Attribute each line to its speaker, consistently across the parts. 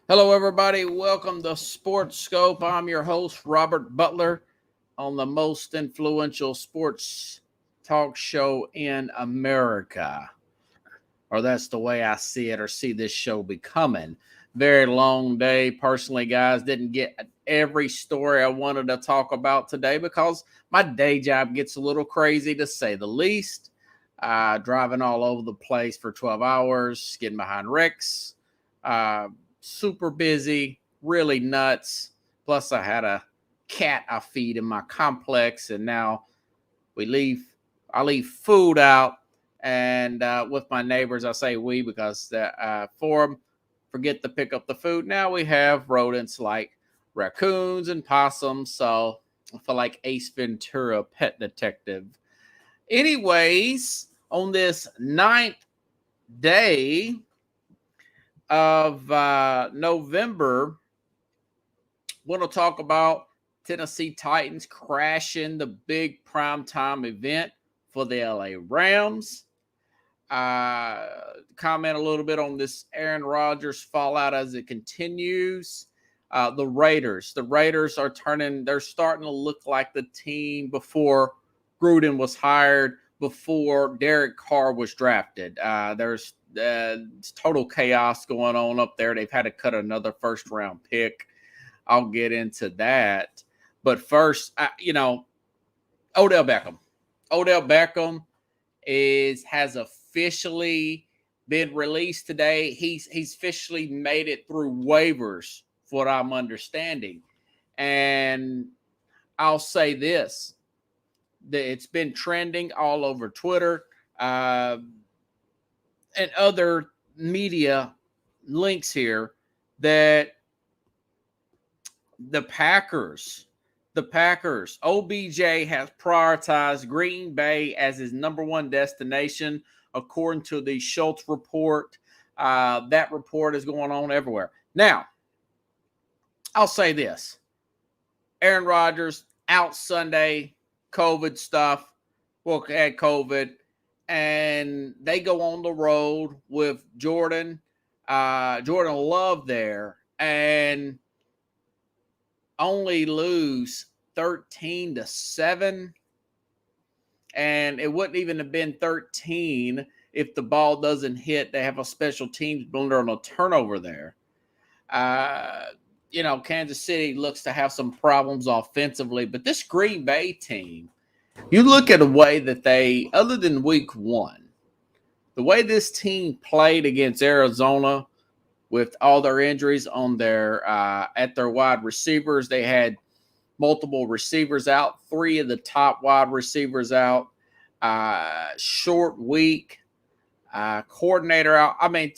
Speaker 1: Hello, everybody. Welcome to Sports Scope. I'm your host, Robert Butler, on the most influential sports talk show in America. Or that's the way I see it or see this show becoming. Very long day. Personally, guys, didn't get every story I wanted to talk about today because my day job gets a little crazy, to say the least. Driving all over the place for 12 hours, getting behind wrecks. Super busy, really nuts. Plus, I had a cat I feed in my complex, and now we leave. I leave food out, and with my neighbors, I say we because for them forget to pick up the food. Now we have rodents like raccoons and possums, so I feel like Ace Ventura, pet detective. Anyways, on this ninth day of November, want to talk about Tennessee Titans crashing the big primetime event for the LA Rams. Comment a little bit on this Aaron Rodgers fallout as it continues. The Raiders are they're starting to look like the team before Gruden was hired, before Derek Carr was drafted. There's total chaos going on up there. They've had to cut another first round pick. I'll get into that. But first, Odell Beckham. Odell Beckham has officially been released today. He's officially made it through waivers, for what I'm understanding. And I'll say this. It's been trending all over Twitter and other media links here that the Packers, OBJ has prioritized Green Bay as his number one destination, according to the Schultz report. That report is going on everywhere. Now, I'll say this. Aaron Rodgers out Sunday, COVID stuff. Well, had COVID. And they go on the road with Jordan Love there, and only lose 13-7. And it wouldn't even have been 13 if the ball doesn't hit. They have a special teams blunder on a turnover there. Kansas City looks to have some problems offensively, but this Green Bay team, you look at the way that they, other than week one, the way this team played against Arizona with all their injuries on their at their wide receivers. They had multiple receivers out, 3 of the top wide receivers out, short week, coordinator out. I mean,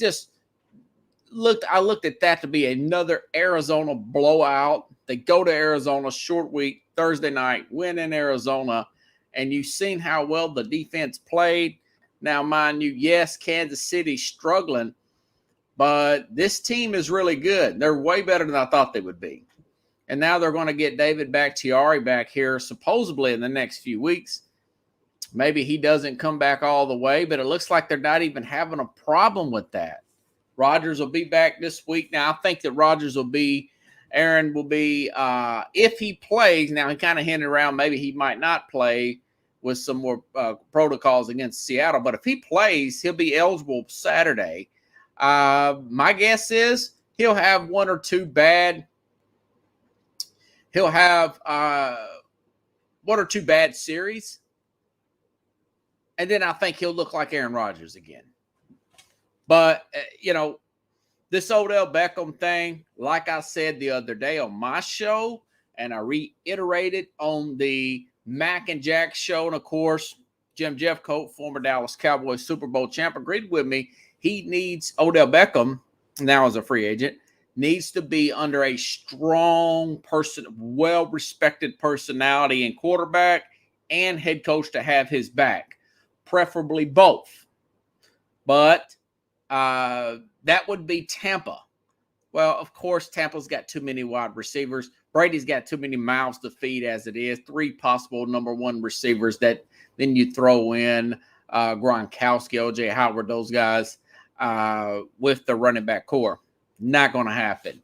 Speaker 1: I looked at that to be another Arizona blowout. They go to Arizona, short week, Thursday night, win in Arizona, and you've seen how well the defense played. Now, mind you, yes, Kansas City's struggling, but this team is really good. They're way better than I thought they would be. And now they're going to get David Bakhtiari back here supposedly in the next few weeks. Maybe he doesn't come back all the way, but it looks like they're not even having a problem with that. Rodgers will be back this week. Now, I think that Aaron will be, if he plays, now he kind of hinted around maybe he might not play with some more protocols against Seattle. But if he plays, he'll be eligible Saturday. My guess is he'll have one or two bad series. And then I think he'll look like Aaron Rodgers again. But, this Odell Beckham thing, like I said the other day on my show, and I reiterated on the Mac and Jack show, and of course, Jim Jeffcoat, former Dallas Cowboys Super Bowl champ, agreed with me. He needs Odell Beckham, now as a free agent, needs to be under a strong person, well-respected personality and quarterback and head coach to have his back, preferably both. But that would be Tampa. Well, of course, Tampa's got too many wide receivers. Brady's got too many mouths to feed as it is. 3 possible number one receivers that then you throw in Gronkowski, O.J. Howard, those guys with the running back core. Not going to happen.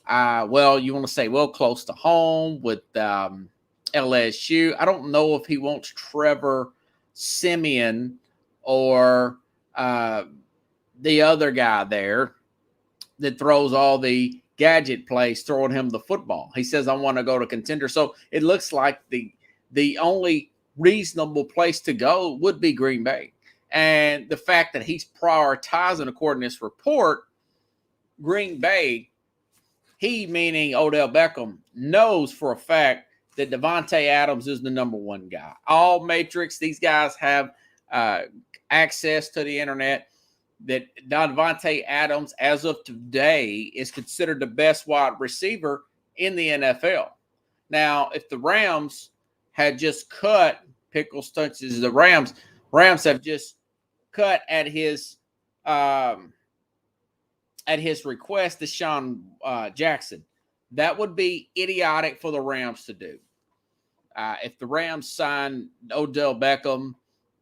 Speaker 1: Well, you want to say, well, close to home with LSU. I don't know if he wants Trevor Siemian or the other guy there that throws all the gadget plays, throwing him the football. He says, I want to go to contender. So it looks like the only reasonable place to go would be Green Bay. And the fact that he's prioritizing, according to this report, Green Bay, he, meaning Odell Beckham, knows for a fact that Davante Adams is the number one guy. All Matrix, these guys have access to the internet. That Davante Adams, as of today, is considered the best wide receiver in the NFL. Now, if the Rams had just cut, Pickles touches the Rams have just cut at his request, Deshaun Jackson. That would be idiotic for the Rams to do. If the Rams sign Odell Beckham,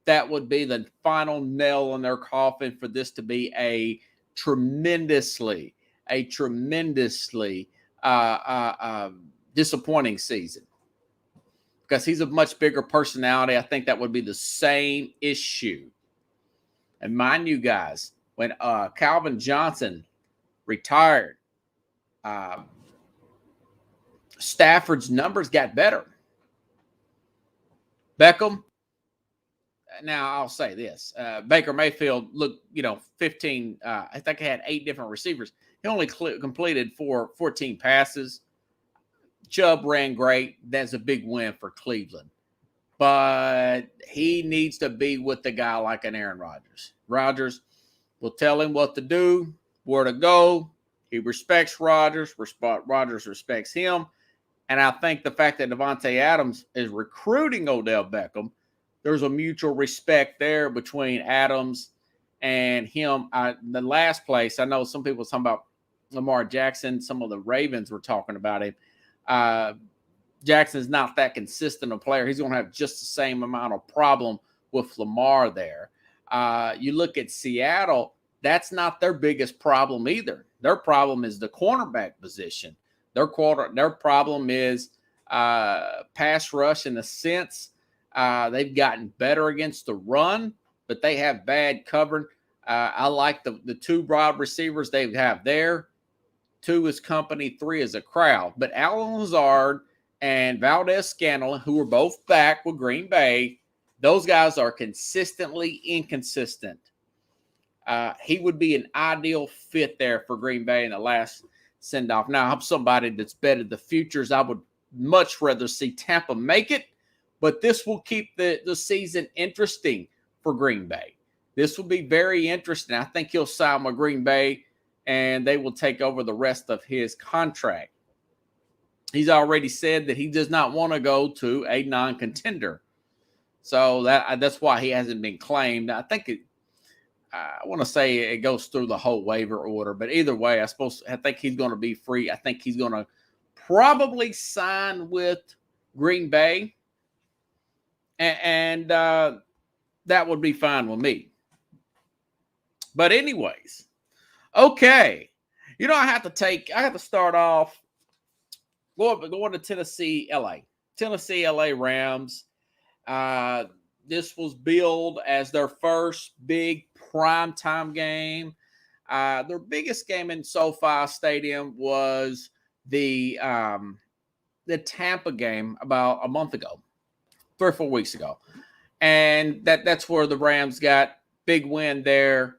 Speaker 1: that would be the final nail in their coffin for this to be a tremendously disappointing season. Because he's a much bigger personality. I think that would be the same issue. And mind you guys, when Calvin Johnson retired, Stafford's numbers got better. Beckham, now I'll say this. Baker Mayfield looked, 15, I think he had 8 different receivers. He only completed 14 passes. Chubb ran great. That's a big win for Cleveland. But he needs to be with a guy like an Aaron Rodgers. Rodgers will tell him what to do, where to go. He respects Rodgers. Rodgers respects him. And I think the fact that Davante Adams is recruiting Odell Beckham, there's a mutual respect there between Adams and him. The last place, I know some people were talking about Lamar Jackson. Some of the Ravens were talking about him. Jackson's not that consistent a player. He's going to have just the same amount of problem with Lamar there. You look at Seattle, that's not their biggest problem either. Their problem is the cornerback position. Their problem is pass rush in the sense they've gotten better against the run, but they have bad coverage. I like the 2 broad receivers they have there. 2 is company, 3 is a crowd. But Allen Lazard and Valdez-Scantling, who are both back with Green Bay, those guys are consistently inconsistent. He would be an ideal fit there for Green Bay in the last send-off. Now, I'm somebody that's betted the futures. I would much rather see Tampa make it, but this will keep the season interesting for Green Bay. This will be very interesting. I think he'll sign with Green Bay, and they will take over the rest of his contract. He's already said that he does not want to go to a non-contender. So that's why he hasn't been claimed. I think I want to say it goes through the whole waiver order, but either way, I think he's going to be free. I think he's going to probably sign with Green Bay, and that would be fine with me. But anyways, okay, I have to start off going to Tennessee, LA Rams. This was billed as their first big primetime game. Their biggest game in SoFi Stadium was the Tampa game about a month ago, 3 or 4 weeks ago. And that's where the Rams got big win there.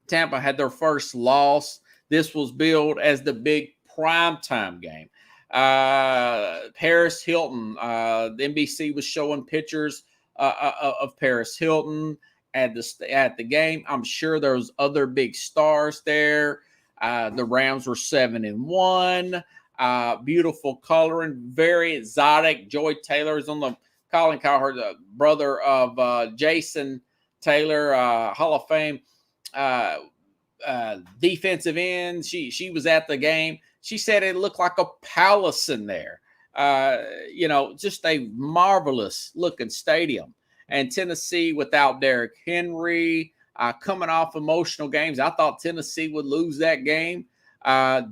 Speaker 1: Tampa had their first loss. This was billed as the big primetime game. Paris Hilton, the NBC was showing pictures of Paris Hilton at the game. I'm sure there was other big stars there. The Rams were 7-1. Beautiful coloring, very exotic. Joy Taylor is on the Colin Cowherd, the brother of Jason Taylor, Hall of Fame defensive end. She was at the game. She said it looked like a palace in there. Just a marvelous looking stadium. And Tennessee without Derrick Henry, coming off emotional games. I thought Tennessee would lose that game.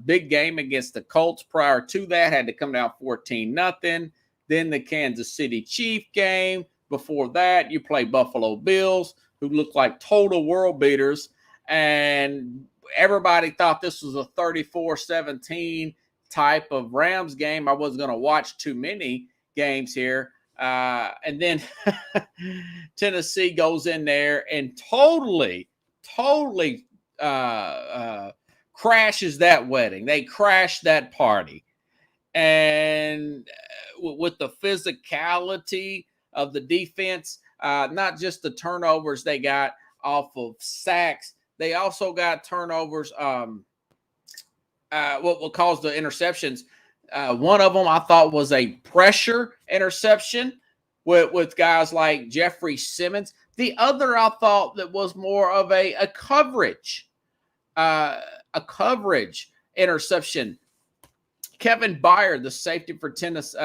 Speaker 1: Big game against the Colts prior to that, had to come down 14-0. Then the Kansas City Chief game. Before that, you play Buffalo Bills, who look like total world beaters. And everybody thought this was a 34-17 type of Rams game. I wasn't going to watch too many games here. And then Tennessee goes in there and totally crashes that wedding. They crashed that party. And with the physicality of the defense, not just the turnovers they got off of sacks, they also got turnovers, what caused the interceptions. One of them I thought was a pressure interception with guys like Jeffrey Simmons. The other I thought that was more of a coverage interception. Kevin Byard, the safety for Tennessee,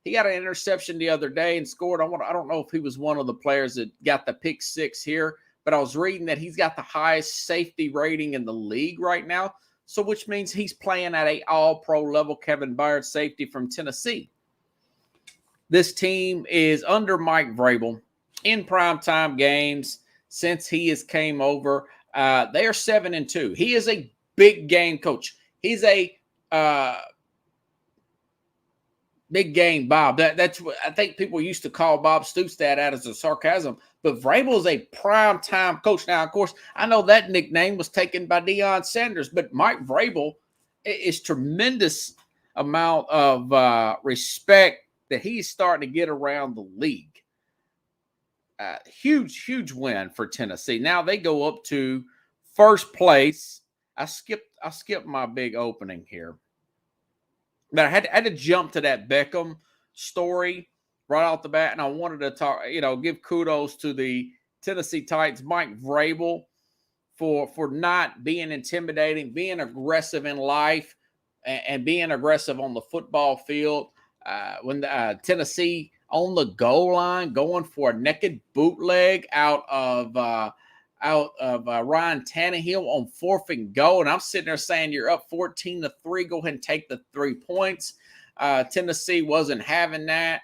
Speaker 1: he got an interception the other day and scored. I don't know if he was one of the players that got the pick six here, but I was reading that he's got the highest safety rating in the league right now. So which means he's playing at a all-pro level, Kevin Byard, safety from Tennessee. This team is under Mike Vrabel in primetime games since he has came over. They are 7-2. He is a big game coach. He's a big game Bob. That's what I think people used to call Bob Stoops that as a sarcasm. But Vrabel is a prime-time coach. Now, of course, I know that nickname was taken by Deion Sanders, but Mike Vrabel is tremendous amount of respect that he's starting to get around the league. Huge win for Tennessee. Now they go up to first place. I skipped my big opening here. But I had to jump to that Beckham story right off the bat, and I wanted to talk, give kudos to the Tennessee Titans, Mike Vrabel, for not being intimidating, being aggressive in life, and being aggressive on the football field. When Tennessee on the goal line, going for a naked bootleg out of Ryan Tannehill on 4th and goal. And I'm sitting there saying, you're up 14-3. Go ahead and take the 3 points. Tennessee wasn't having that.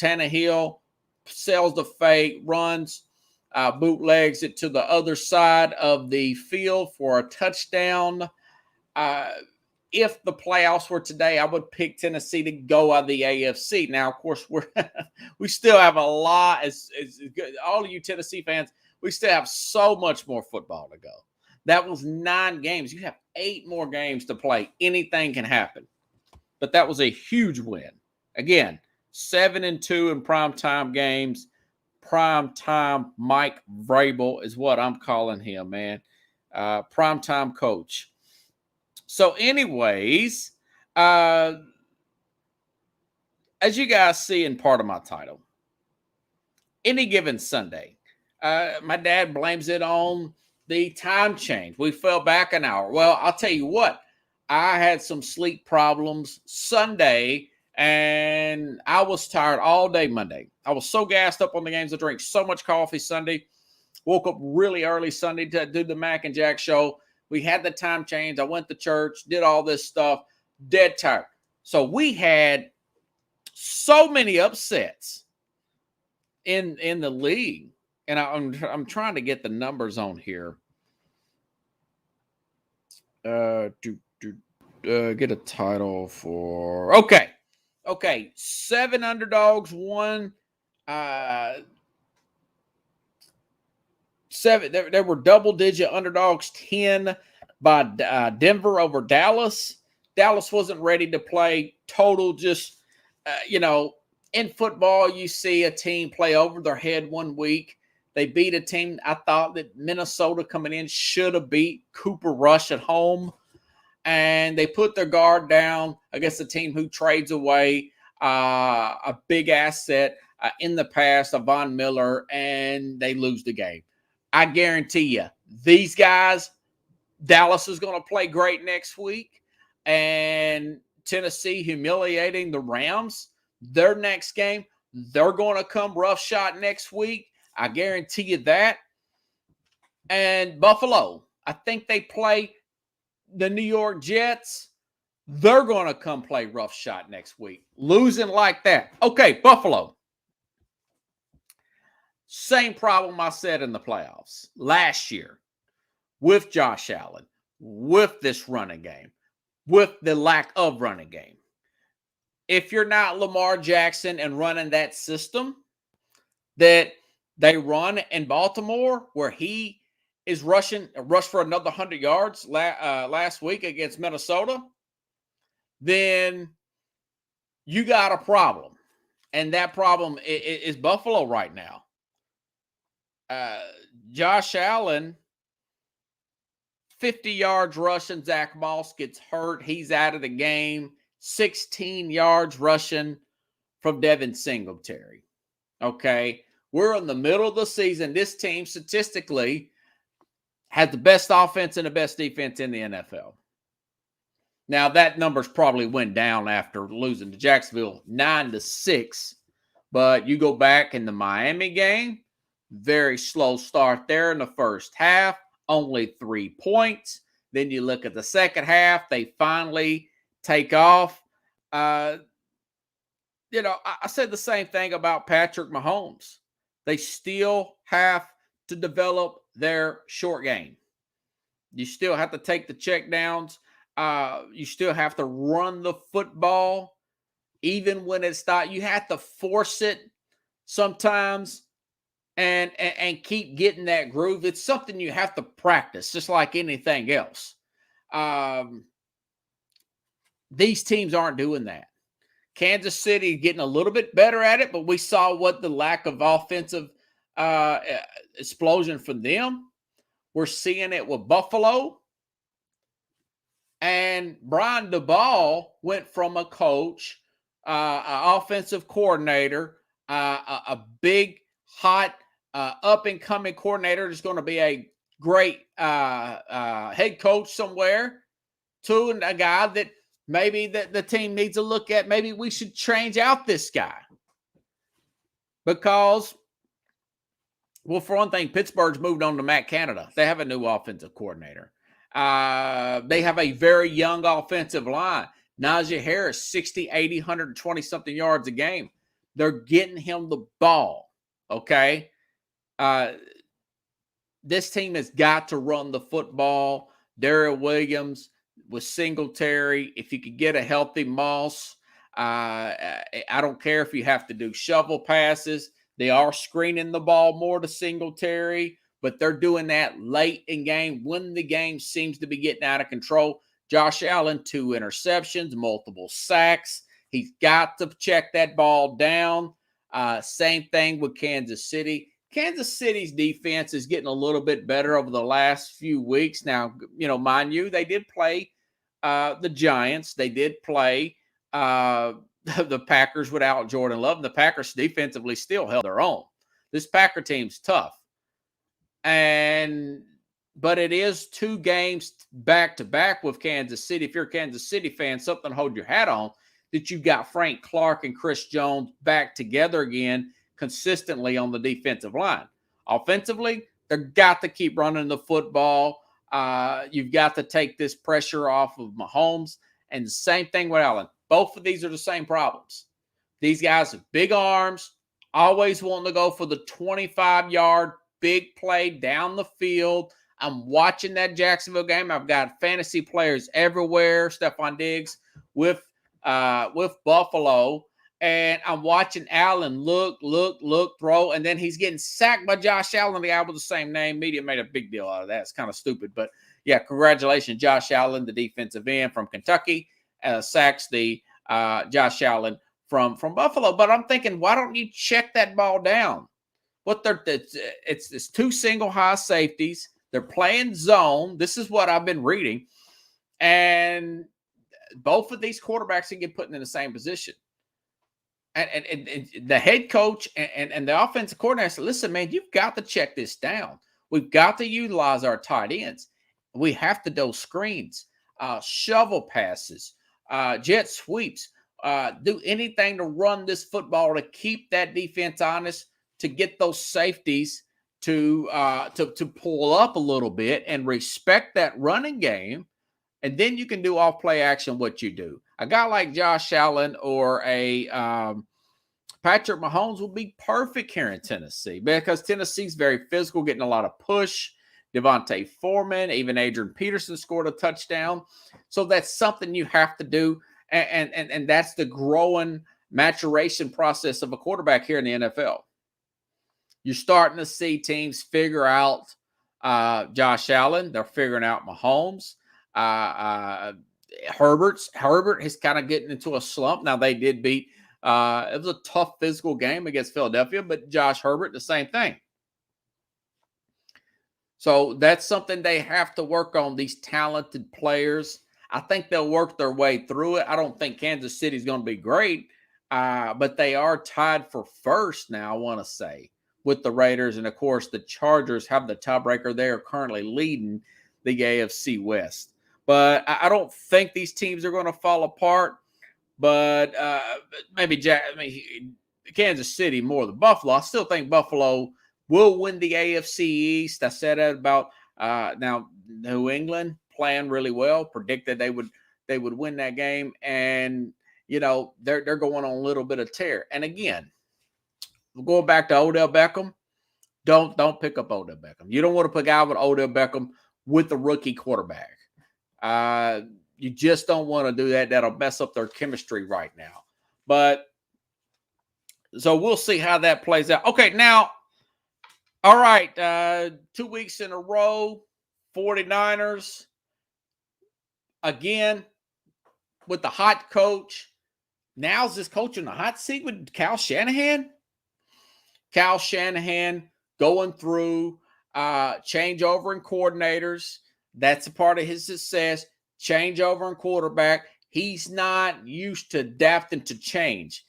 Speaker 1: Tannehill sells the fake, runs, bootlegs it to the other side of the field for a touchdown. If the playoffs were today, I would pick Tennessee to go out of the AFC. Now, of course, we still have a lot, as good, all of you Tennessee fans, we still have so much more football to go. That was 9 games. You have 8 more games to play. Anything can happen. But that was a huge win. Again, 7-2 in primetime games. Primetime Mike Vrabel is what I'm calling him, man. Primetime coach. So anyways, as you guys see in part of my title, any given Sunday, my dad blames it on the time change. We fell back an hour. Well, I'll tell you what, I had some sleep problems Sunday, and I was tired all day Monday. I was so gassed up on the games. I drank so much coffee Sunday. Woke up really early Sunday to do the Mac and Jack show. We had the time change. I went to church, did all this stuff, dead tired. So we had so many upsets in the league. And I'm trying to get the numbers on here. Get a title for okay. 7 underdogs won. 7. There were double-digit underdogs. 10 by Denver over Dallas. Dallas wasn't ready to play. Total, just in football, you see a team play over their head one week. They beat a team. I thought that Minnesota coming in should have beat Cooper Rush at home. And they put their guard down against a team who trades away a big asset in the past, a Von Miller, and they lose the game. I guarantee you, these guys, Dallas is going to play great next week. And Tennessee humiliating the Rams, their next game, they're going to come rough shot next week. I guarantee you that. And Buffalo, I think they play the New York Jets. They're going to come play rough shot next week. Losing like that. Okay, Buffalo. Same problem I said in the playoffs last year with Josh Allen, with this running game, with the lack of running game. If you're not Lamar Jackson and running that system that they run in Baltimore, where he is rushed for another 100 yards last week against Minnesota, then you got a problem. And that problem is Buffalo right now. Josh Allen, 50 yards rushing. Zach Moss gets hurt. He's out of the game. 16 yards rushing from Devin Singletary. Okay. We're in the middle of the season. This team statistically has the best offense and the best defense in the NFL. Now, that number's probably went down after losing to Jacksonville 9-6. But you go back in the Miami game, very slow start there in the first half, only 3 points. Then you look at the second half, they finally take off. I said the same thing about Patrick Mahomes. They still have to develop their short game. You still have to take the checkdowns. You still have to run the football, even when it's not. You have to force it sometimes and keep getting that groove. It's something you have to practice, just like anything else. These teams aren't doing that. Kansas City getting a little bit better at it, but we saw what the lack of offensive explosion from them. We're seeing it with Buffalo. And Brian Daboll went from a coach, an offensive coordinator, a big, hot, up-and-coming coordinator that's going to be a great head coach somewhere, to a guy that maybe the team needs to look at. Maybe we should change out this guy. Because, well, for one thing, Pittsburgh's moved on to Matt Canada. They have a new offensive coordinator. They have a very young offensive line. Najee Harris, 60, 80, 120-something yards a game. They're getting him the ball, okay? This team has got to run the football. Darrell Williams with Singletary. If you could get a healthy Moss, I don't care if you have to do shovel passes. They are screening the ball more to Singletary, but they're doing that late in game when the game seems to be getting out of control. Josh Allen, 2 interceptions, multiple sacks. He's got to check that ball down. Same thing with Kansas City. Kansas City's defense is getting a little bit better over the last few weeks. Now, mind you, they did play the Giants. They did play the Packers without Jordan Love. And the Packers defensively still held their own. This Packer team's tough. But it is 2 games back-to-back with Kansas City. If you're a Kansas City fan, something to hold your hat on, that you got Frank Clark and Chris Jones back together again consistently on the defensive line. Offensively, they've got to keep running the football. You've got to take this pressure off of Mahomes. And the same thing with Allen. Both of these are the same problems. These guys have big arms, always wanting to go for the 25-yard big play down the field. I'm watching that Jacksonville game. I've got fantasy players everywhere. Stephon Diggs with Buffalo. And I'm watching Allen look, throw, and then he's getting sacked by Josh Allen, the guy with the same name. Media made a big deal out of that. It's kind of stupid. But, yeah, congratulations, Josh Allen, the defensive end from Kentucky, sacks the Josh Allen from Buffalo. But I'm thinking, why don't you check that ball down? It's 2 single high safeties. They're playing zone. This is what I've been reading. And both of these quarterbacks can get put in the same position. And the head coach and the offensive coordinator said, listen, man, you've got to check this down. We've got to utilize our tight ends. We have to do screens, shovel passes, jet sweeps, do anything to run this football to keep that defense honest, to get those safeties to pull up a little bit and respect that running game, and then you can do off play action what you do. A guy like Josh Allen or a Patrick Mahomes will be perfect here in Tennessee because Tennessee's very physical, getting a lot of push. Devontae Foreman, even Adrian Peterson scored a touchdown. So that's something you have to do, and that's the growing maturation process of a quarterback here in the NFL. You're starting to see teams figure out Josh Allen. They're figuring out Mahomes. Herbert is kind of getting into a slump. Now, they did beat it was a tough physical game against Philadelphia, but Josh Herbert, the same thing. So that's something they have to work on, these talented players. I think they'll work their way through it. I don't think Kansas City is going to be great, but they are tied for first now, I want to say, with the Raiders. And, of course, the Chargers have the tiebreaker. They are currently leading the AFC West. But I don't think these teams are going to fall apart. But maybe Kansas City more than Buffalo. I still think Buffalo will win the AFC East. I said that about now New England playing really well. Predicted they would win that game, and they're going on a little bit of tear. And again, going back to Odell Beckham, don't pick up Odell Beckham. You don't want to pick out with Odell Beckham with the rookie quarterback. You just don't want to do that. That'll mess up their chemistry right now. But so we'll see how that plays out. Okay, now, all right, 2 weeks in a row, 49ers, again, with the hot coach. Now's this coach in the hot seat with Kyle Shanahan? Kyle Shanahan going through changeover in coordinators. That's a part of his success. Changeover in quarterback. He's not used to adapting to change.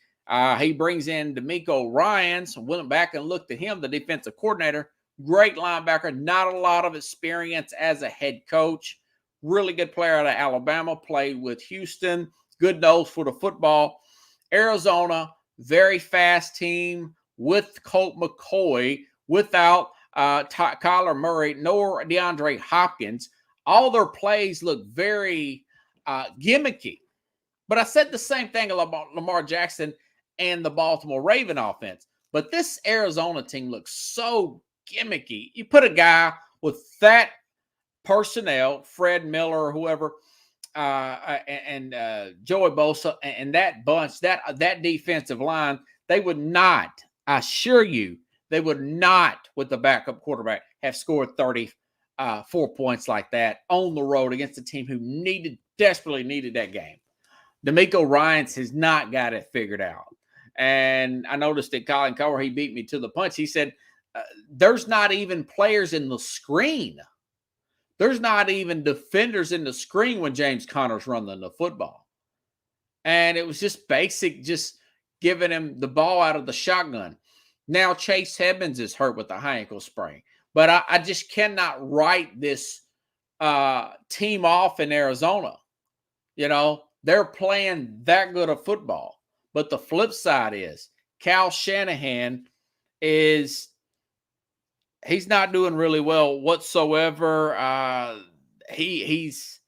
Speaker 1: He brings in DeMeco Ryans. Went back and looked at him, the defensive coordinator. Great linebacker. Not a lot of experience as a head coach. Really good player out of Alabama. Played with Houston. Good nose for the football. Arizona, very fast team with Colt McCoy, without Kyler Murray nor DeAndre Hopkins. All their plays look very gimmicky. But I said the same thing about Lamar Jackson and the Baltimore Raven offense. But this Arizona team looks so gimmicky. You put a guy with that personnel, Fred Miller or whoever, and Joey Bosa, and that bunch, that defensive line, they would not, I assure you, they would not, with the backup quarterback, have scored 34 points like that on the road against a team who desperately needed that game. DeMeco Ryans has not got it figured out. And I noticed that Colin Cowher, he beat me to the punch. He said, there's not even players in the screen. There's not even defenders in the screen when James Conner's running the football. And it was just basic, just giving him the ball out of the shotgun. Now Chase Edmonds is hurt with a high ankle sprain. But I just cannot write this team off in Arizona. They're playing that good of football. But the flip side is Kyle Shanahan he's not doing really well whatsoever. He's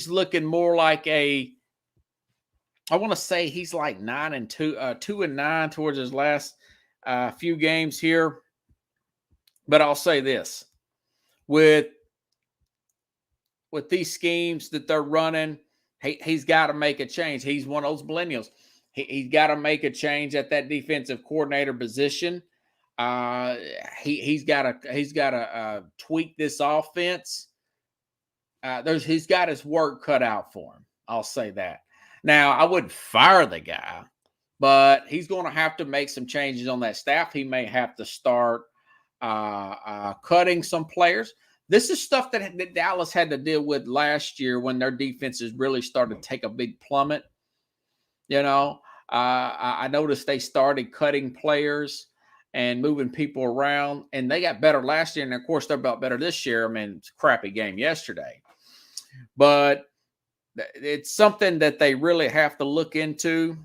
Speaker 1: looking more like I want to say he's like 9-2, 2-9 towards his last few games here. But I'll say this, with these schemes that they're running, he's got to make a change. He's one of those millennials. He's got to make a change at that defensive coordinator position. He's got to tweak this offense. He's got his work cut out for him. I'll say that. Now, I wouldn't fire the guy, but he's going to have to make some changes on that staff. He may have to start cutting some players. This is stuff that Dallas had to deal with last year when their defenses really started to take a big plummet. I noticed they started cutting players and moving people around, and they got better last year. And of course, they're about better this year. I mean, it's a crappy game yesterday, but it's something that they really have to look into.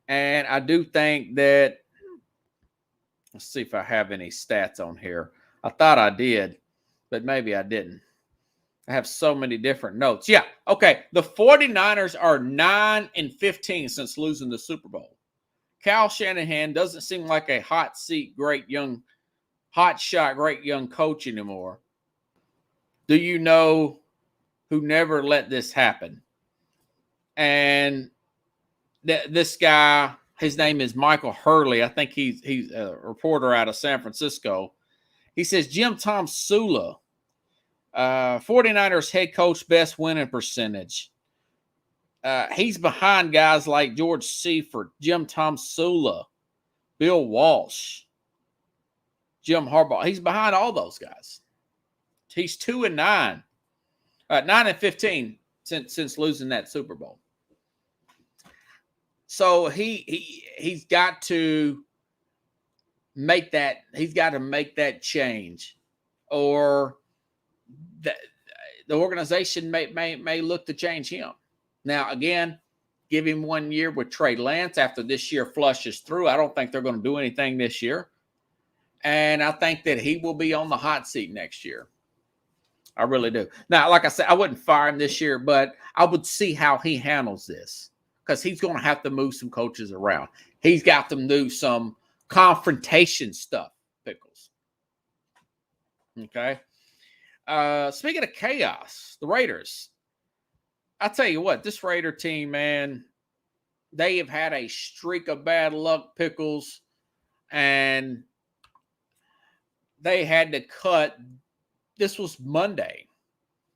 Speaker 1: And I do think that Let's see if I have any stats on here. I thought I did, but maybe I didn't. I have so many different notes. Yeah, okay. The 49ers are 9-15 since losing the Super Bowl. Kyle Shanahan doesn't seem like a hot seat, great young coach anymore. Do you know who never let this happen? And this guy, his name is Michael Hurley. I think he's a reporter out of San Francisco. He says Jim Tom Sula, 49ers head coach, best winning percentage. He's behind guys like George Seifert, Jim Tom Sula, Bill Walsh, Jim Harbaugh. He's behind all those guys. He's 2-9, 9-15 since losing that Super Bowl. So he's got to make that. He's got to make that change, or the organization may look to change him. Now, again, give him 1 year with Trey Lance after this year flushes through. I don't think they're going to do anything this year. And I think that he will be on the hot seat next year. I really do. Now, like I said, I wouldn't fire him this year, but I would see how he handles this, because he's going to have to move some coaches around. He's got to do some confrontation stuff, Pickles. Okay. Speaking of chaos, the Raiders. I tell you what, this Raider team, man, they have had a streak of bad luck, Pickles, and they had to cut. This was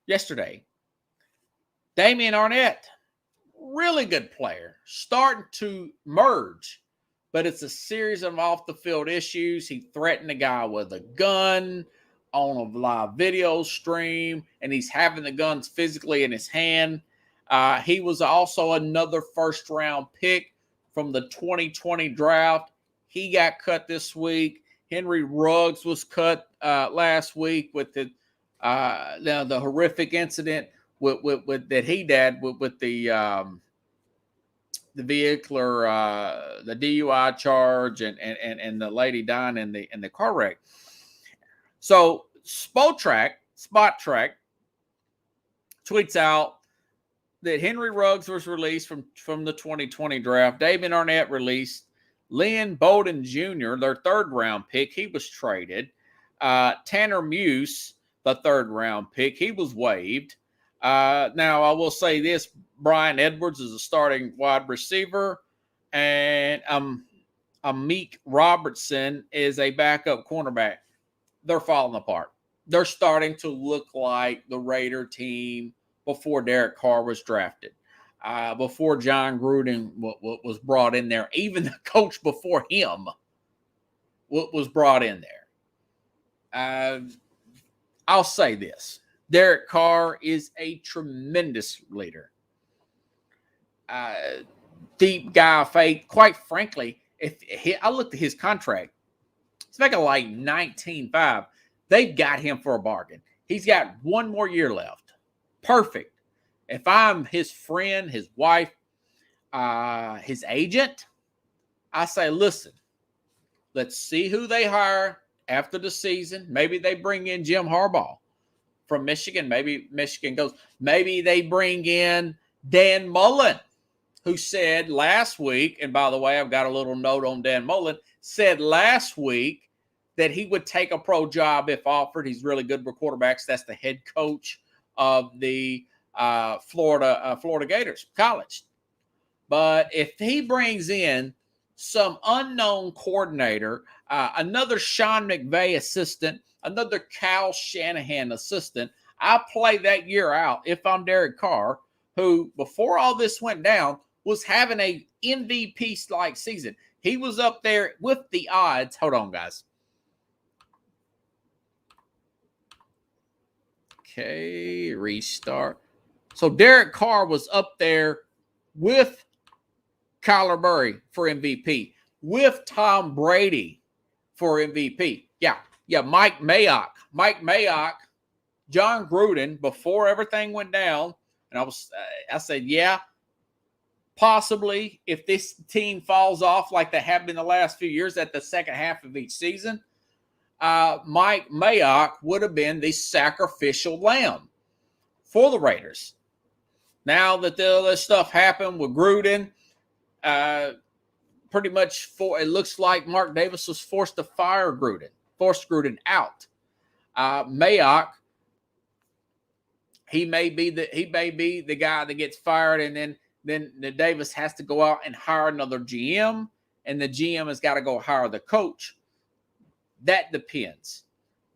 Speaker 1: yesterday. Damien Arnett, really good player, starting to merge, but it's a series of off-the-field issues. He threatened a guy with a gun on a live video stream, and he's having the guns physically in his hand. He was also another first-round pick from the 2020 draft. He got cut this week. Henry Ruggs was cut last week with the horrific incident with that he did with the vehicular the DUI charge and the lady dying in the car wreck. So Spot Track tweets out that Henry Ruggs was released from the 2020 draft. Damien Arnett released. Lynn Bowden Jr., their third-round pick, he was traded. Tanner Muse, the third-round pick, he was waived. Now, I will say this. Brian Edwards is a starting wide receiver, and Amik Robertson is a backup cornerback. They're falling apart. They're starting to look like the Raider team before Derek Carr was drafted. Before John Gruden was brought in there. Even the coach before him was brought in there. I'll say this. Derek Carr is a tremendous leader. Deep guy of faith. Quite frankly, I looked at his contract, he's making like $19.5. They've got him for a bargain. He's got 1 more year left. Perfect. If I'm his friend, his wife, his agent, I say, listen, let's see who they hire after the season. Maybe they bring in Jim Harbaugh from Michigan. Maybe Michigan goes. Maybe they bring in Dan Mullen, who said last week, and by the way, I've got a little note on Dan Mullen, said last week that he would take a pro job if offered. He's really good with quarterbacks. That's the head coach of the Florida Gators college. But if he brings in some unknown coordinator, another Sean McVay assistant, another Kyle Shanahan assistant, I play that year out if I'm Derek Carr, who before all this went down was having a MVP-like season. He was up there with the odds. Hold on, guys. Okay, restart. So Derek Carr was up there with Kyler Murray for MVP, with Tom Brady for MVP. Yeah, Mike Mayock, John Gruden, before everything went down, and I said, yeah, possibly, if this team falls off like they have been the last few years at the second half of each season, Mike Mayock would have been the sacrificial lamb for the Raiders. Now that the other stuff happened with Gruden, pretty much it looks like Mark Davis was forced to fire Gruden, forced Gruden out. Mayock, he may be the guy that gets fired, and then Davis has to go out and hire another GM, and the GM has got to go hire the coach. That depends.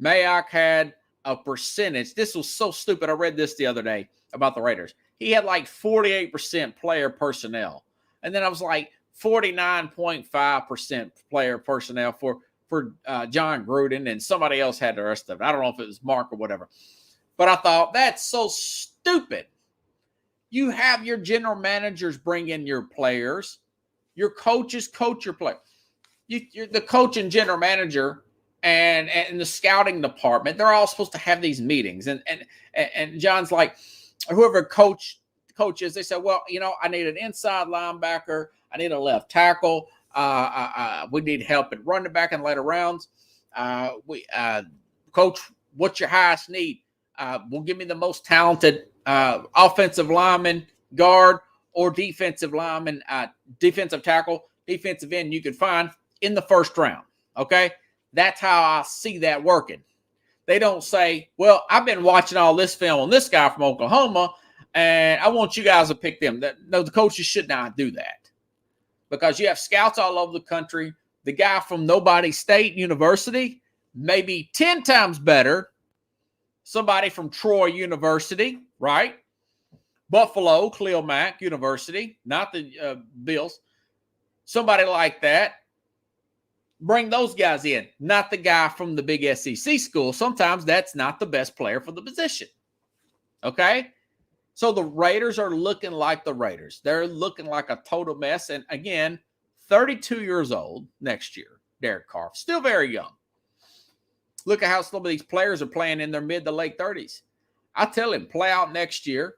Speaker 1: Mayock had a percentage. This was so stupid. I read this the other day about the Raiders. He had like 48% player personnel. And then I was like 49.5% player personnel for John Gruden, and somebody else had the rest of it. I don't know if it was Mark or whatever. But I thought, that's so stupid. You have your general managers bring in your players. Your coaches coach your players. You're the coach and general manager and the scouting department, they're all supposed to have these meetings. And John's like, whoever coaches, they said, well, I need an inside linebacker. I need a left tackle. We need help at running back in later rounds. Coach, what's your highest need? Will give me the most talented offensive lineman, guard, or defensive lineman, defensive tackle, defensive end you can find in the first round. Okay? That's how I see that working. They don't say, well, I've been watching all this film on this guy from Oklahoma, and I want you guys to pick them. No, the coaches should not do that, because you have scouts all over the country. The guy from Nobody State University, maybe 10 times better. Somebody from Troy University, right? Buffalo, Khalil Mack University, not the Bills. Somebody like that. Bring those guys in, not the guy from the big SEC school. Sometimes that's not the best player for the position. Okay? So the Raiders are looking like the Raiders. They're looking like a total mess. And again, 32 years old next year, Derek Carr, still very young. Look at how some of these players are playing in their mid to late 30s. I tell him, play out next year,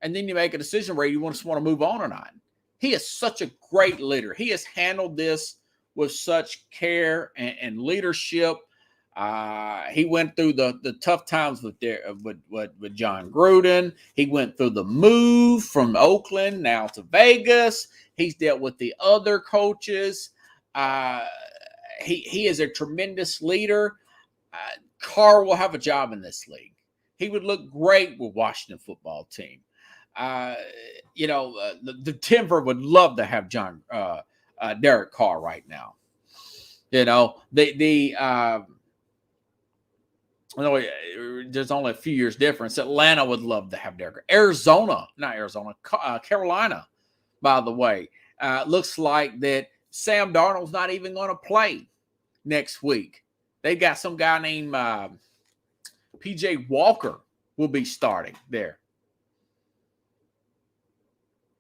Speaker 1: and then you make a decision where you just want to move on or not. He is such a great leader. He has handled this with such care and leadership. He went through the tough times with John Gruden. He went through the move from Oakland now to Vegas. He's dealt with the other coaches. He is a tremendous leader. Carr will have a job in this league. He would look great with Washington football team. The Denver would love to have Derek Carr right now. There's only a few years difference. Atlanta would love to have Derek. Carolina, by the way, looks like that Sam Darnold's not even going to play next week. They got some guy named PJ Walker will be starting there.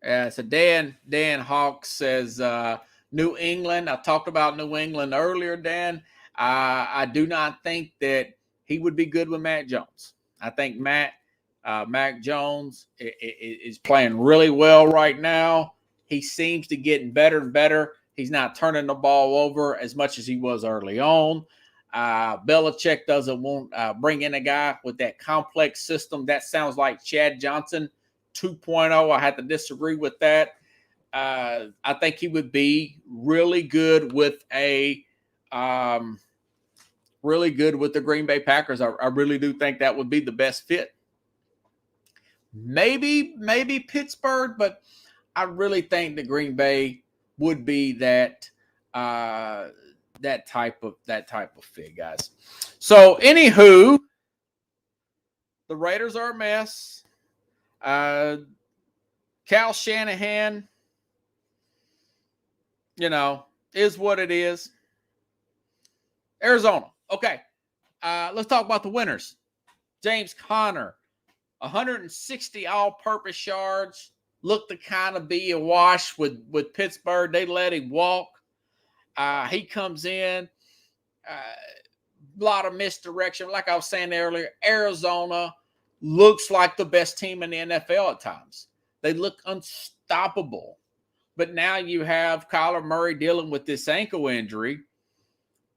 Speaker 1: So Dan Hawk says, New England. I talked about New England earlier, Dan. I do not think that he would be good with Mac Jones. I think Mac Jones is playing really well right now. He seems to get better and better. He's not turning the ball over as much as he was early on. Belichick doesn't want bring in a guy with that complex system. That sounds like Chad Johnson 2.0. I have to disagree with that. I think he would be really good with the Green Bay Packers. I really do think that would be the best fit. Maybe Pittsburgh, but I really think the Green Bay would be that type of fit, guys. So, anywho, the Raiders are a mess. Kyle Shanahan, is what it is. Arizona. Okay. Let's talk about the winners. James Conner, 160 all-purpose yards. Looked to kind of be a wash with Pittsburgh. They let him walk. He comes in. A lot of misdirection. Like I was saying earlier, Arizona looks like the best team in the NFL at times. They look unstoppable. But now you have Kyler Murray dealing with this ankle injury.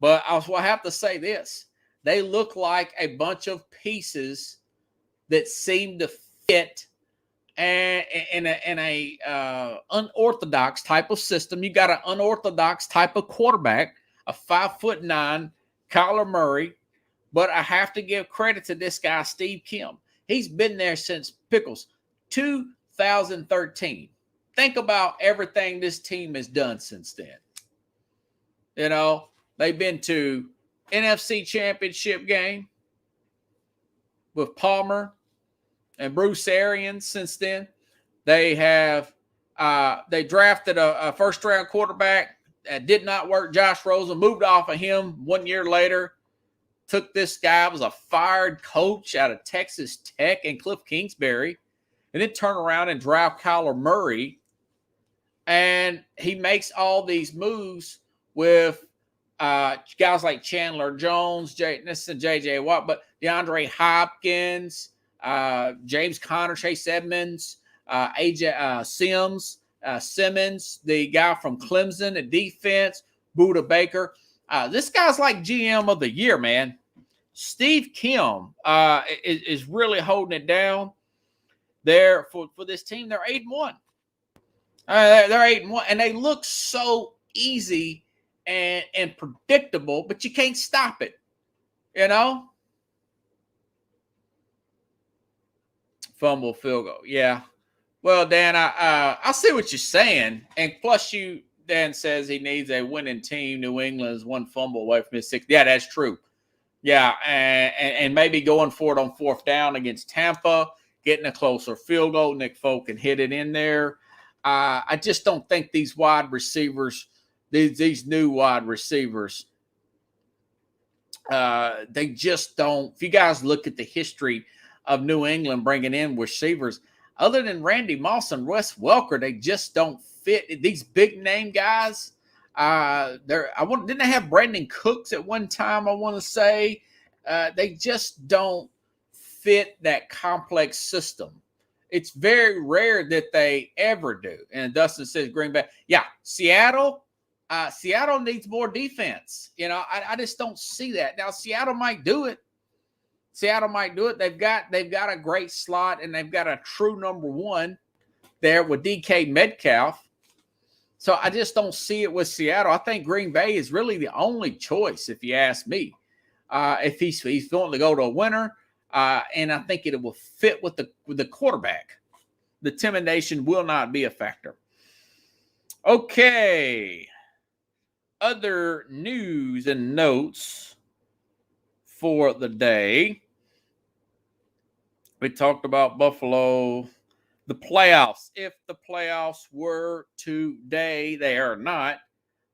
Speaker 1: But I have to say this. They look like a bunch of pieces that seem to fit in a unorthodox type of system. You got an unorthodox type of quarterback, a 5'9" Kyler Murray. But I have to give credit to this guy, Steve Kim. He's been there since Pickles 2013. Think about everything this team has done since then. You know, they've been to NFC Championship game with Palmer and Bruce Arians since then. They have they drafted a first-round quarterback that did not work. Josh Rosen moved off of him 1 year later. Took this guy, was a fired coach out of Texas Tech and Cliff Kingsbury, and then turn around and draft Kyler Murray. And he makes all these moves with guys like Chandler Jones, J.J. Watt, but DeAndre Hopkins, James Conner, Chase Edmonds, Simmons, the guy from Clemson, the defense, Buda Baker. This guy's like GM of the year, man. Steve Kim is really holding it down there for this team. They're 8-1. They're 8-1, and they look so easy and predictable, but you can't stop it. You know? Fumble field goal. Yeah. Well, Dan, I see what you're saying. And plus Dan says he needs a winning team. New England is one fumble away from his 6. Yeah, that's true. Yeah, and maybe going for it on 4th down against Tampa, getting a closer field goal. Nick Folk can hit it in there. I just don't think these wide receivers, these new wide receivers, they just don't. If you guys look at the history of New England bringing in receivers, other than Randy Moss and Wes Welker, they just don't fit. These big name guys, didn't they have Brandon Cooks at one time? I want to say they just don't fit that complex system. It's very rare that they ever do. And Dustin says Green Bay. Yeah, Seattle needs more defense. You know, I just don't see that. Now, Seattle might do it. They've got a great slot, and they've got a true number one there with DK Metcalf. So I just don't see it with Seattle. I think Green Bay is really the only choice, if you ask me. If he's going to go to a winner. And I think it will fit with the quarterback. The intimidation will not be a factor. Okay. Other news and notes for the day. We talked about Buffalo, the playoffs. If the playoffs were today, they are not.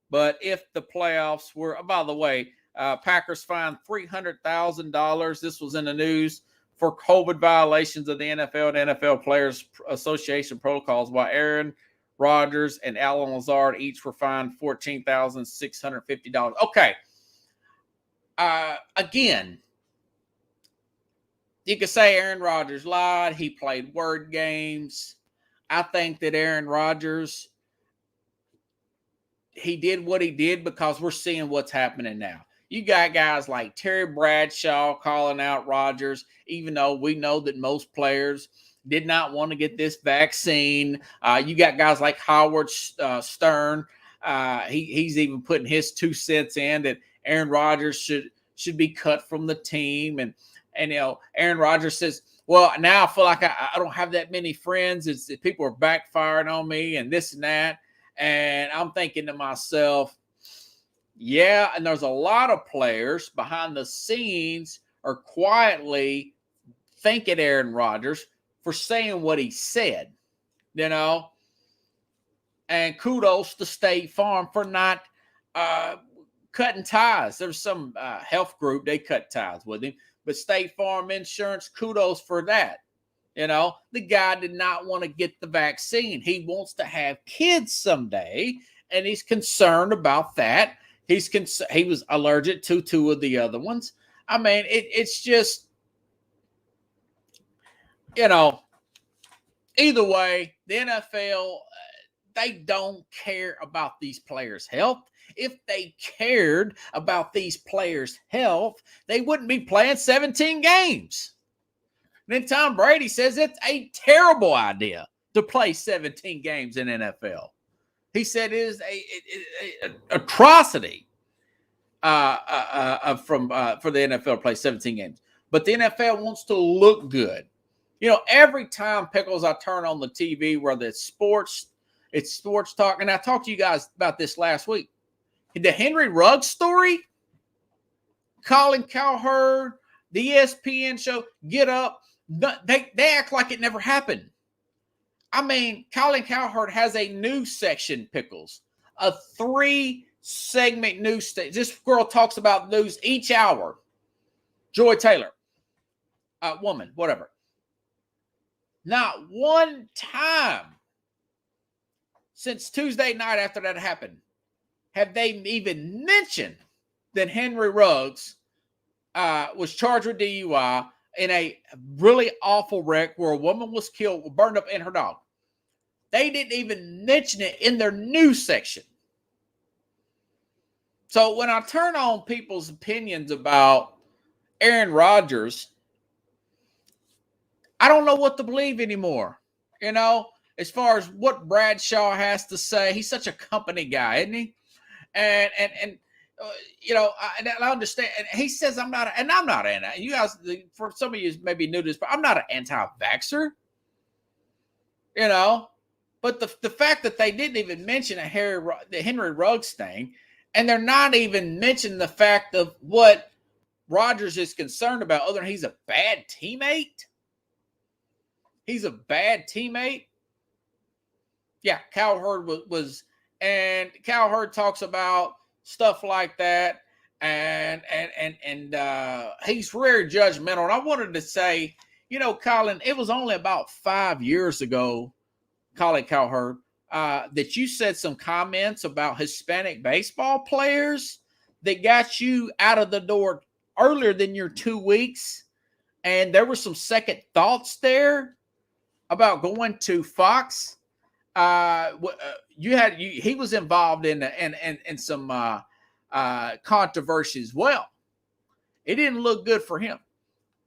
Speaker 1: But if the playoffs were, by the way, Packers fined $300,000. This was in the news for COVID violations of the NFL and NFL Players Association protocols, while Aaron Rodgers and Alan Lazard each were fined $14,650. Okay. Again, you could say Aaron Rodgers lied. He played word games. I think that Aaron Rodgers, he did what he did because we're seeing what's happening now. You got guys like Terry Bradshaw calling out Rodgers, even though we know that most players did not want to get this vaccine. You got guys like Howard Stern. He's even putting his 2 cents in that Aaron Rodgers should be cut from the team. And you know, Aaron Rodgers says, well, now I feel like I don't have that many friends. People are backfiring on me and this and that. And I'm thinking to myself, yeah, and there's a lot of players behind the scenes are quietly thanking Aaron Rodgers for saying what he said, you know. And kudos to State Farm for not cutting ties. There's some health group, they cut ties with him. But State Farm Insurance, kudos for that. You know, the guy did not want to get the vaccine. He wants to have kids someday, and he's concerned about that. He was allergic to 2 of the other ones. I mean, it's just, you know, either way, the NFL, they don't care about these players' health. If they cared about these players' health, they wouldn't be playing 17 games. And then Tom Brady says it's a terrible idea to play 17 games in NFL. He said it is an atrocity for the NFL to play 17 games. But the NFL wants to look good. Every time, Pickles, I turn on the TV, whether it's sports talk, and I talked to you guys about this last week. The Henry Ruggs story, Colin Cowherd, the ESPN show, Get Up, they act like it never happened. I mean, Colin Cowherd has a news section, Pickles, a 3-segment news station. This girl talks about news each hour. Joy Taylor, woman, whatever. Not one time since Tuesday night after that happened have they even mentioned that Henry Ruggs was charged with DUI in a really awful wreck where a woman was killed, burned up, and her dog. They didn't even mention it in their news section. So when I turn on people's opinions about Aaron Rodgers, I don't know what to believe anymore. As far as what Bradshaw has to say, he's such a company guy, isn't he? And I understand. And he says I'm not anti. You guys, for some of you maybe new to this, but I'm not an anti-vaxxer. But the fact that they didn't even mention the Henry Ruggs thing, and they're not even mentioning the fact of what Rodgers is concerned about, other than he's a bad teammate. He's a bad teammate. Yeah, Cowherd was, and Cowherd talks about stuff like that, and he's very judgmental. And I wanted to say, Colin, it was only about 5 years ago, Colin Cowherd, that you said some comments about Hispanic baseball players that got you out of the door earlier than your 2 weeks, and there were some second thoughts there about going to Fox. He was involved in some controversy as well. It didn't look good for him.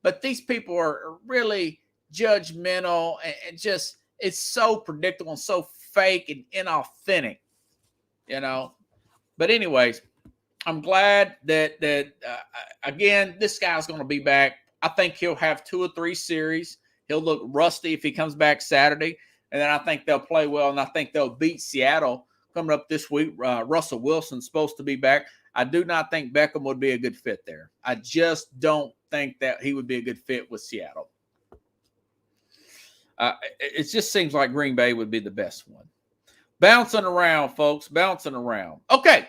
Speaker 1: But these people are really judgmental, and just it's so predictable and so fake and inauthentic, But anyways, I'm glad that again, this guy's going to be back. I think he'll have 2 or 3 series. He'll look rusty if he comes back Saturday. And then I think they'll play well, and I think they'll beat Seattle coming up this week. Russell Wilson's supposed to be back. I do not think Beckham would be a good fit there. I just don't think that he would be a good fit with Seattle. It just seems like Green Bay would be the best one. Bouncing around, folks. Bouncing around. Okay.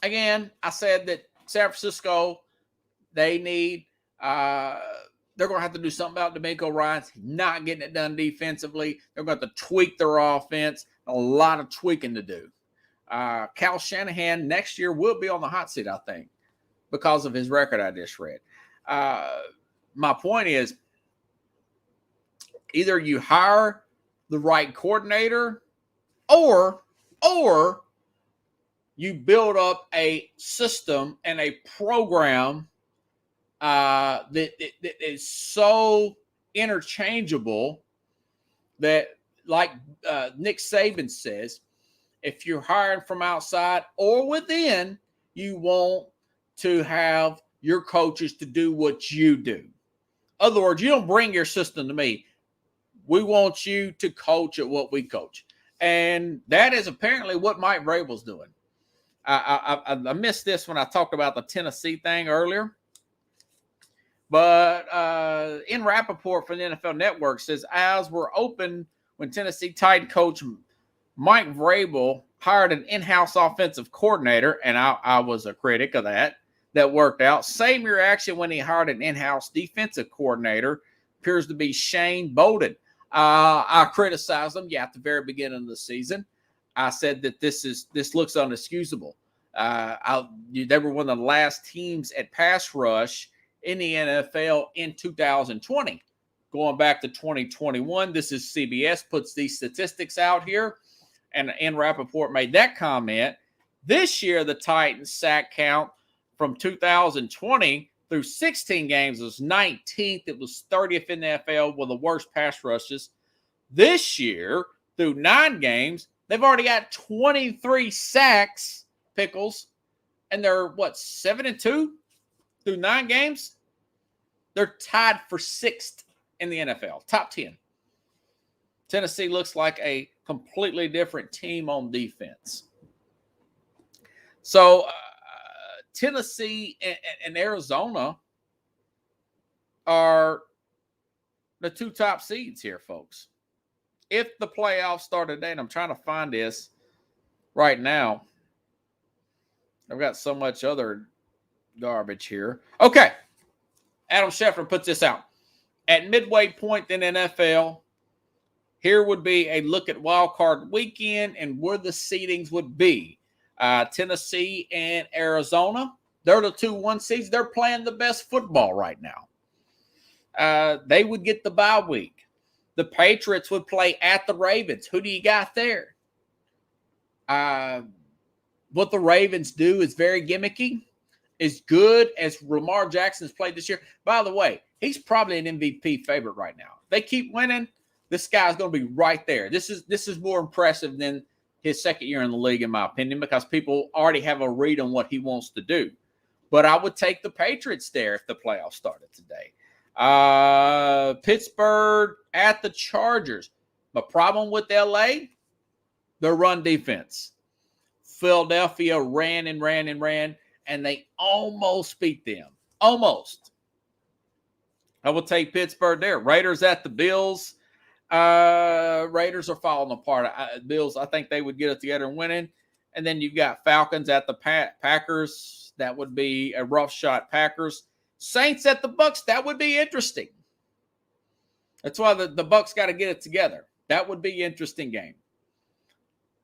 Speaker 1: Again, I said that San Francisco, they need they're going to have to do something about D'Amico Ryans not getting it done defensively. They're going to have to tweak their offense. A lot of tweaking to do. Kyle Shanahan next year will be on the hot seat, I think, because of his record I just read. My point is, either you hire the right coordinator or you build up a system and a program that is so interchangeable that, like Nick Saban says, if you're hiring from outside or within, you want to have your coaches to do what you do. In other words, you don't bring your system to me. We want you to coach at what we coach. And that is apparently what Mike Vrabel's doing. I missed this when I talked about the Tennessee thing earlier. But in Rappaport for the NFL Network says, eyes were open when Tennessee Titan coach Mike Vrabel hired an in-house offensive coordinator, and I was a critic of that worked out. Same reaction when he hired an in-house defensive coordinator, appears to be Shane Bolden. I criticized them, at the very beginning of the season. I said that this looks unexcusable. They were one of the last teams at pass rush in the NFL in 2020. Going back to 2021, this is CBS puts these statistics out here, and Rappaport made that comment. This year, the Titans sack count from 2020 through 16 games was 19th. It was 30th in the NFL with the worst pass rushes. This year, through 9 games, they've already got 23 sacks, Pickles, and they're, 7-2 through 9 games? They're tied for 6th in the NFL, top 10. Tennessee looks like a completely different team on defense. So Tennessee and Arizona are the 2 top seeds here, folks. If the playoffs start today, and I'm trying to find this right now, I've got so much other garbage here. Okay. Adam Schefter puts this out. At midway point in NFL, here would be a look at wild card weekend and where the seedings would be. Tennessee and Arizona, they're the 2 1 seeds. They're playing the best football right now. They would get the bye week. The Patriots would play at the Ravens. Who do you got there? What the Ravens do is very gimmicky. As good as Lamar Jackson's played this year. By the way, he's probably an MVP favorite right now. If they keep winning, this guy's going to be right there. This is more impressive than his second year in the league, in my opinion, because people already have a read on what he wants to do. But I would take the Patriots there if the playoffs started today. Pittsburgh at the Chargers. The problem with LA, their run defense. Philadelphia ran, and they almost beat them. Almost. I will take Pittsburgh there. Raiders at the Bills. Raiders are falling apart. Bills, I think they would get it together and winning. And then you've got Falcons at the Packers. That would be a rough shot Packers. Saints at the Bucks. That would be interesting. That's why the Bucks got to get it together. That would be an interesting game.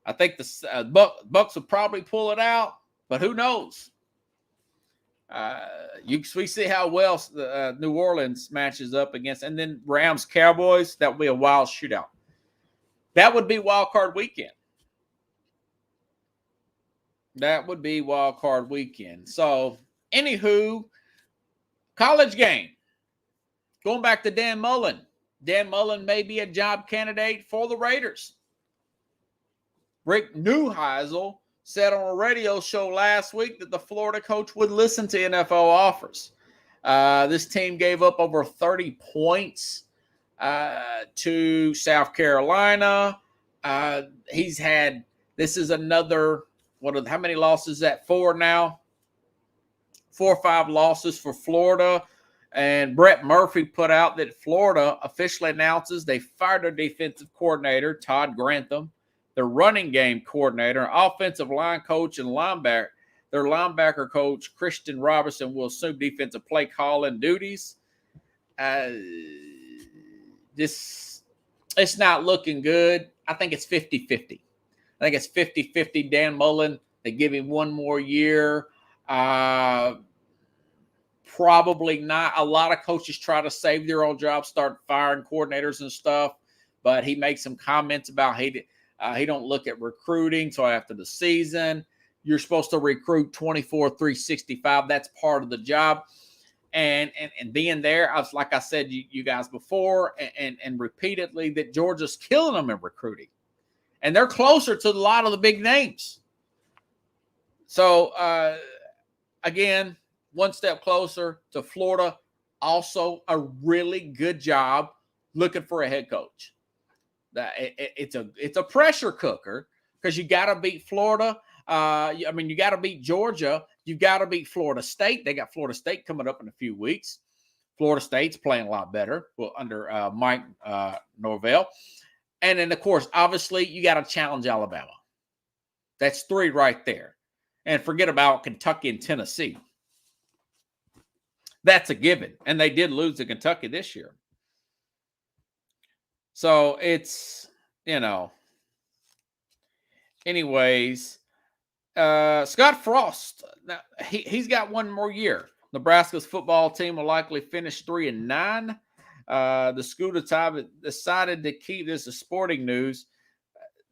Speaker 1: I think the Bucks would probably pull it out, but who knows? We see how well New Orleans matches up against, and then Rams Cowboys. That would be a wild shootout. That would be wild card weekend. So, anywho, college game. Going back to Dan Mullen. Dan Mullen may be a job candidate for the Raiders. Rick Neuheisel said on a radio show last week that the Florida coach would listen to NFL offers. This team gave up over 30 points to South Carolina. This is another, how many losses is that? 4 now? 4 or 5 losses for Florida. And Brett Murphy put out that Florida officially announces they fired their defensive coordinator, Todd Grantham, their running game coordinator, offensive line coach, and their linebacker coach, Christian Robinson, will assume defensive play calling duties. It's not looking good. I think it's 50-50. I think it's 50-50 Dan Mullen. They give him 1 more year. Probably not. A lot of coaches try to save their own jobs, start firing coordinators and stuff, but he makes some comments about he don't look at recruiting. So after the season, you're supposed to recruit 24/365. That's part of the job. And being there, like I said, you guys before and repeatedly, that Georgia's killing them in recruiting. And they're closer to a lot of the big names. So, again, 1 step closer to Florida. Also a really good job looking for a head coach. It's a pressure cooker because you got to beat Florida. You got to beat Georgia. You got to beat Florida State. They got Florida State coming up in a few weeks. Florida State's playing a lot better under Mike Norvell. And then, of course, obviously, you got to challenge Alabama. That's 3 right there. And forget about Kentucky and Tennessee. That's a given. And they did lose to Kentucky this year. So it's, anyways, Scott Frost, now he's got 1 more year. Nebraska's football team will likely finish 3-9. The Scooter Tide decided to keep this is sporting news.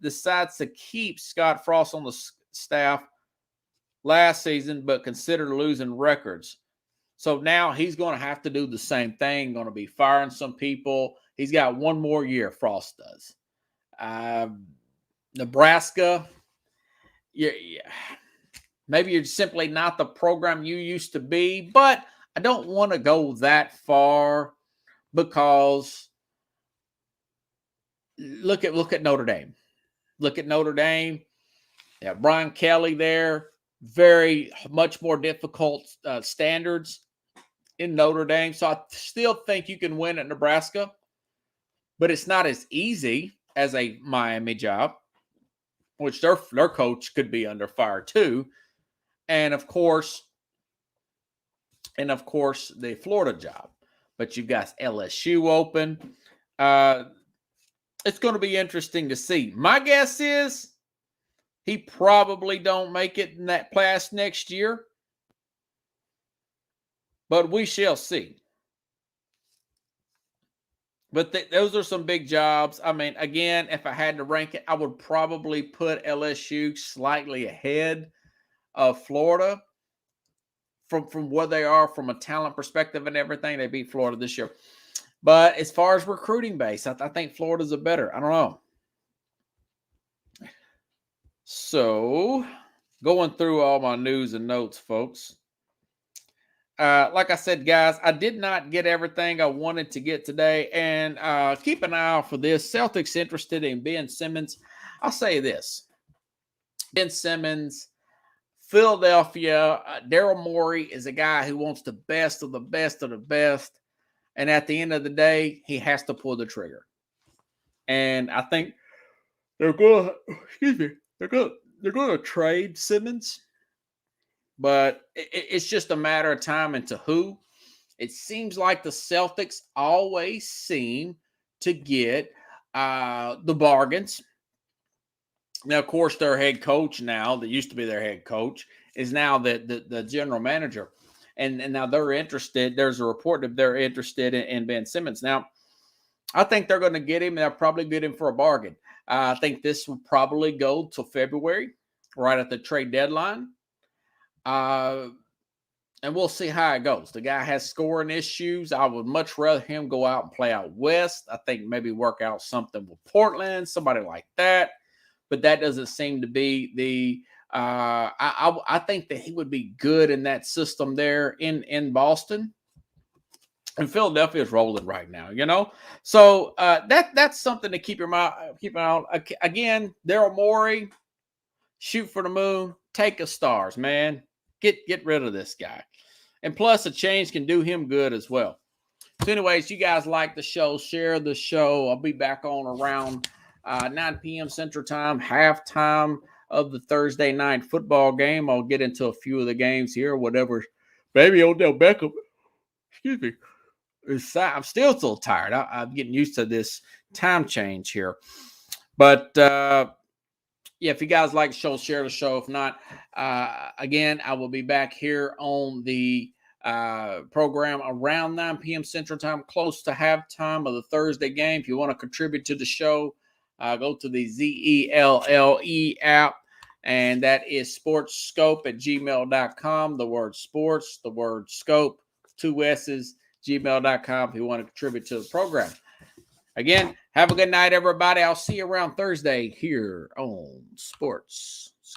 Speaker 1: Decides to keep Scott Frost on the staff last season, but consider losing records. So now he's going to have to do the same thing. Going to be firing some people. He's got one more year. Frost does. Nebraska, yeah, maybe you're simply not the program you used to be, but I don't want to go that far because look at Notre Dame. Look at Notre Dame. Yeah, Brian Kelly there. Very much more difficult standards in Notre Dame. So I still think you can win at Nebraska, but it's not as easy as a Miami job, which their coach could be under fire too. And of course, the Florida job. But you've got LSU open. It's going to be interesting to see. My guess is he probably don't make it in that class next year. But we shall see. But those are some big jobs. I mean, again, if I had to rank it, I would probably put LSU slightly ahead of Florida from where they are from a talent perspective and everything. They beat Florida this year. But as far as recruiting base, I think Florida's a better. I don't know. So, going through all my news and notes, folks. Like I said, guys, I did not get everything I wanted to get today. And keep an eye out for this. Celtics interested in Ben Simmons. I'll say this. Ben Simmons, Philadelphia, Daryl Morey is a guy who wants the best of the best of the best. And at the end of the day, he has to pull the trigger. And I think they're going to trade Simmons. But it's just a matter of time into who. It seems like the Celtics always seem to get the bargains. Now, of course, their head coach now, that used to be their head coach, is now the general manager. And now they're interested. There's a report that they're interested in Ben Simmons. Now, I think they're going to get him. They'll probably get him for a bargain. I think this will probably go till February, right at the trade deadline. And we'll see how it goes. The guy has scoring issues. I would much rather him go out and play out west. I think maybe work out something with Portland, somebody like that. But that doesn't seem to be the I think that he would be good in that system there in Boston. And Philadelphia is rolling right now, you know. So that's something to keep an eye on. Again, Daryl Morey, shoot for the moon, take the stars, man. Get rid of this guy. And plus, a change can do him good as well. So anyways, you guys like the show, share the show. I'll be back on around 9 p.m. Central Time, halftime of the Thursday night football game. I'll get into a few of the games here, whatever. Maybe Odell Beckham, excuse me. I'm still a little tired. I'm getting used to this time change here. But, yeah, if you guys like the show, share the show. If not, again, I will be back here on the program around 9 p.m. Central Time, close to halftime of the Thursday game. If you want to contribute to the show, go to the ZELLE app, and that is sportsscope@gmail.com. The word sports, the word scope, 2 S's, gmail.com if you want to contribute to the program. Again, have a good night, everybody. I'll see you around Thursday here on Sports.